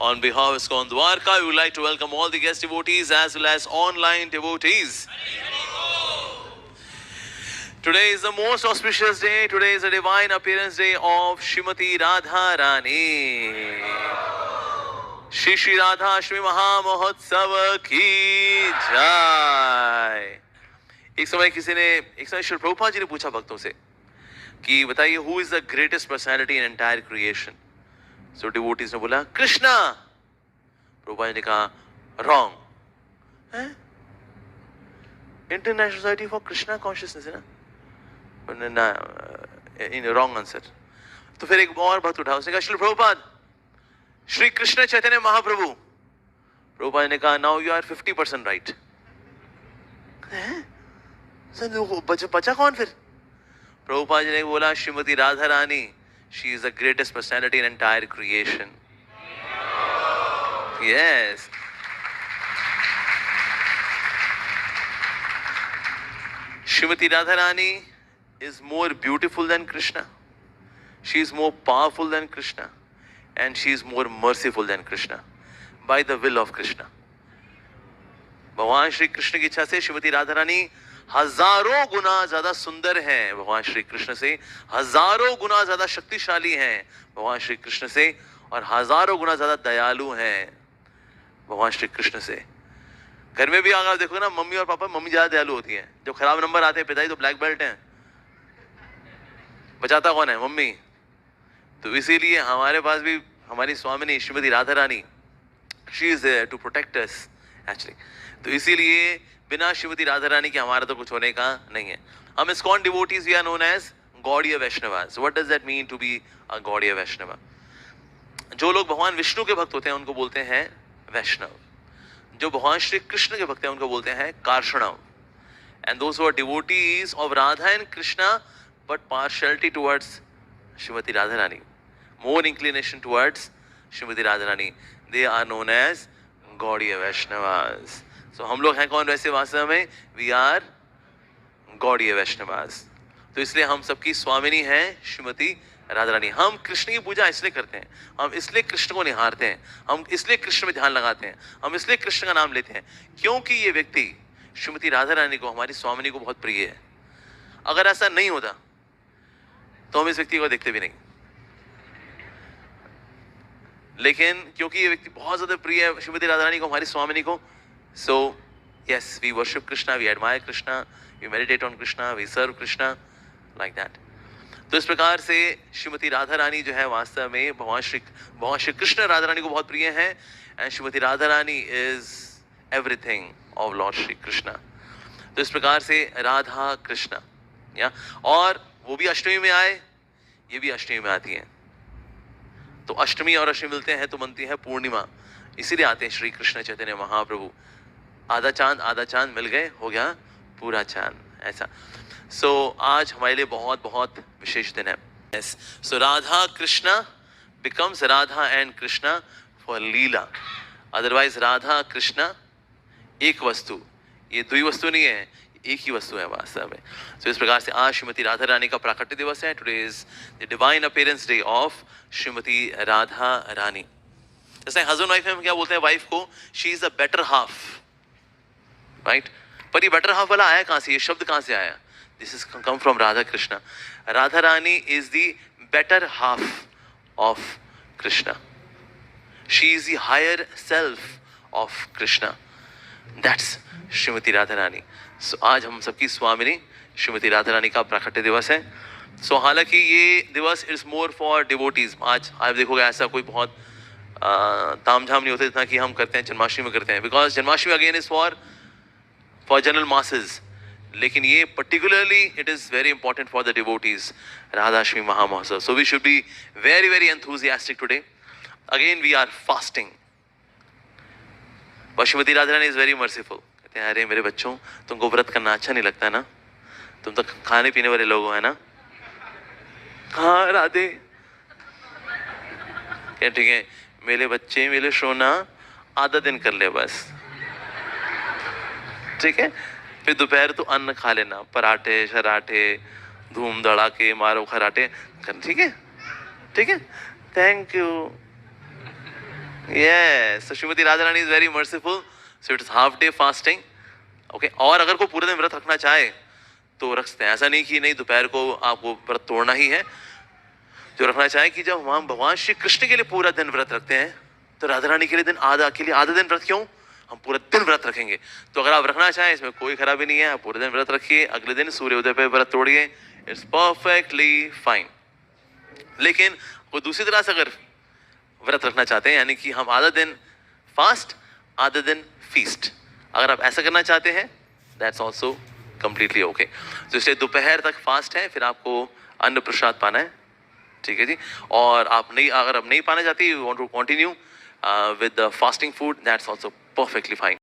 On behalf of ISKCON Dwarka, we would like to welcome all the guest devotees as well as online devotees. Today is the most auspicious day. Today is the divine appearance day of Srimati Radha Rani. Shri Shri Radha Ashmi Maha Mahotsav की जय. एक समय श्री प्रभुपाद जी ने पूछा भक्तों से कि बताइए who is the greatest personality in entire creation? So devotees ने बोला कृष्णा. प्रभुपाद जी ने कहा wrong. International society for Krishna consciousness है ना, इन रॉन्ग आंसर. तो फिर एक और भक्त उठा, उसने कहा श्री प्रभुपाद श्री कृष्ण चैतन्य महाप्रभु. प्रभुपाद ने कहा नाउ यू आर 50% राइट. बचा कौन फिर? प्रभुपाद जी ने बोला Shrimati Radha Rani, she is the greatest personality in entire creation. Yes. Srimati Radharani is more beautiful than Krishna. She is more powerful than Krishna. And she is more merciful than Krishna. By the will of Krishna. भगवान श्री कृष्ण की इच्छा से श्रीमती राधा रानी हजारों गुना ज्यादा सुंदर हैं भगवान श्री कृष्ण से, हजारों गुना ज्यादा शक्तिशाली हैं भगवान श्री कृष्ण से, और हजारों गुना ज्यादा दयालु हैं भगवान श्री कृष्ण से. घर में भी अगर देखो ना, मम्मी और पापा, मम्मी ज्यादा दयालु होती हैं. जब खराब नंबर आते हैं, पिताजी तो ब्लैक बेल्ट हैं, बचाता कौन है? मम्मी. तो इसीलिए हमारे पास भी हमारी स्वामिनी Shrimati Radha Rani, she is there to protect us actually. तो इसीलिए बिना श्रीमती राधा रानी के हमारा तो कुछ होने का नहीं है. हम ISKCON devotees we are known as Gaudiya Vaishnavas. What does that mean to be a Gaudiya Vaishnava? जो लोग भगवान विष्णु के भक्त होते हैं उनको बोलते हैं वैष्णव. जो भगवान श्री कृष्ण के भक्त हैं उनको बोलते हैं कार्षणव. And those who are devotees of Radha and Krishna but partiality towards Shrimati Radha Rani, more inclination towards Srimati Radharani, they are known as Gaudiya Vaishnavas. So हम लोग हैं कौन वैसे वास्तव में? We are Gaudiya Vaishnavas. तो इसलिए हम सबकी स्वामिनी हैं श्रीमती राधा रानी. हम कृष्ण की पूजा इसलिए करते हैं, हम इसलिए कृष्ण को निहारते हैं, हम इसलिए कृष्ण में ध्यान लगाते हैं, हम इसलिए कृष्ण का नाम लेते हैं क्योंकि ये व्यक्ति श्रीमती राधा रानी को, हमारी स्वामिनी को बहुत प्रिय है. अगर ऐसा नहीं होता तो हम इस व्यक्ति को देखते भी नहीं. लेकिन क्योंकि ये व्यक्ति बहुत ज्यादा प्रिय है श्रीमती राधा रानी को, हमारी स्वामिनी को, so yes we worship Krishna, we admire Krishna, we meditate on Krishna, we serve Krishna, like that. तो इस प्रकार से श्रीमती राधा रानी जो है वास्तव में भगवान श्री कृष्ण राधा रानी को बहुत प्रिय है. And Shrimati Radha Rani is everything of Lord Shri Krishna. तो इस प्रकार से राधा कृष्णा या, और वो भी अष्टमी में आए, ये भी अष्टमी में आती हैं. तो अष्टमी और अष्टमी मिलते हैं तो बनती है पूर्णिमा. इसीलिए आते हैं श्री कृष्ण चैतन्य महाप्रभु. आधा चांद मिल गए, हो गया पूरा चांद, ऐसा. सो आज हमारे लिए बहुत बहुत विशेष दिन है. Yes. So Radha Krishna becomes Radha and Krishna for Leela. Otherwise Radha Krishna एक वस्तु, ये दुई वस्तु नहीं है, एक ही वस्तु है वास्तव में. तो इस प्रकार से आज श्रीमती राधा रानी का प्राकट्य दिवस है. Today is the divine appearance day of Shrimati Radha Rani. जैसे हस्बैंड वाइफ में हम क्या बोलते हैं वाइफ को? She is the better half, right? पर ये बेटर हाफ वाला आया कहां से? ये शब्द कहां से आया? This is come from Radha Krishna. Radha Rani is the better half of Krishna. She is the higher self of Krishna. That's Shrimati Radha Rani. So आज हम सबकी स्वामिनी श्रीमती राधा रानी का प्राकट्य दिवस है. सो हालांकि ये दिवस इज मोर फॉर डिवोटीज. आज आप देखोगे ऐसा कोई बहुत तामझाम नहीं होता जितना कि हम करते हैं जन्माष्टमी में करते हैं, because Janmashtami again is for general masses. लेकिन ये particularly it is very important for the devotees, Radhashtami महामहोत्सव. So we should be very very enthusiastic today. Again we are fasting. Shrimati Radha Rani is very merciful. कहते हैं अरे मेरे बच्चों, तुमको व्रत करना अच्छा नहीं लगता ना, तुम तो खाने पीने वाले लोग हो, है ना? हाँ राधे. ठीक है मेरे बच्चे, मेरे सोना, आधा दिन कर ले बस, ठीक है? फिर दोपहर तो अन्न खा लेना, पराठे शराठे, धूम धड़ाके, मारो खराटे, ठीक है? ठीक है, thank you. Yes, so Shrimati Radharani is very merciful. So it is half day fasting. Okay, और अगर कोई पूरे दिन व्रत रखना चाहे तो रख सकते हैं. ऐसा नहीं कि नहीं दोपहर को आपको व्रत तोड़ना ही है. जो रखना चाहे कि जब हम भगवान श्री कृष्ण के लिए पूरा दिन व्रत रखते हैं तो राधा रानी के लिए आधा दिन व्रत क्यों, हम पूरा दिन व्रत रखेंगे. तो अगर आप रखना चाहें इसमें कोई खराबी नहीं है, आप पूरे दिन व्रत रखिए, अगले दिन सूर्योदय पे व्रत तोड़िए, इट्स परफेक्टली फाइन. लेकिन कोई दूसरी तरह से अगर व्रत रखना चाहते हैं, यानी कि हम आधा दिन फास्ट आधा दिन फीस्ट, अगर आप ऐसा करना चाहते हैं दैट्स ऑल्सो कंप्लीटली ओके. तो इसलिए दोपहर तक फास्ट है, फिर आपको अन्न प्रसाद पाना है, ठीक है जी. और अगर आप नहीं पाना चाहती, you want to continue with the fasting food, that's also perfectly fine.